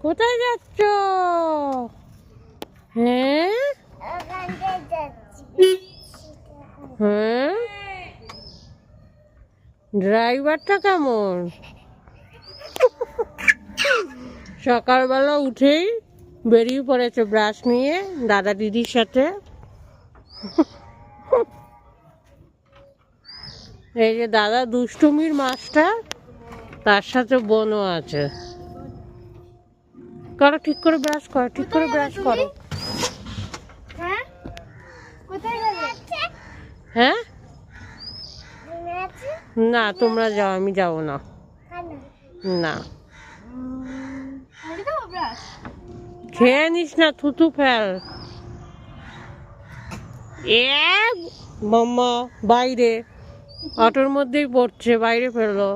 কোথায় যাচ্ছ? হ্যাঁ হ্যাঁ, ড্রাইভারটা কেমন? সকালবেলা উঠেই বেরিয়ে পড়েছে ব্রাশ নিয়ে দাদা দিদির সাথে। এই যে দাদা দুষ্টুমির মাস্টার, তার সাথে বোনও আছে। করো, ঠিক করে ব্রাশ করো, ঠিক করে ব্রাশ করো। হ্যাঁ না, তোমরা যাও, আমি যাবো না। না, খেয়ে নিস না, থুতু ফেল। এ মাম্মা বাইরে, অটোর মধ্যেই পড়ছে, বাইরে ফেললো।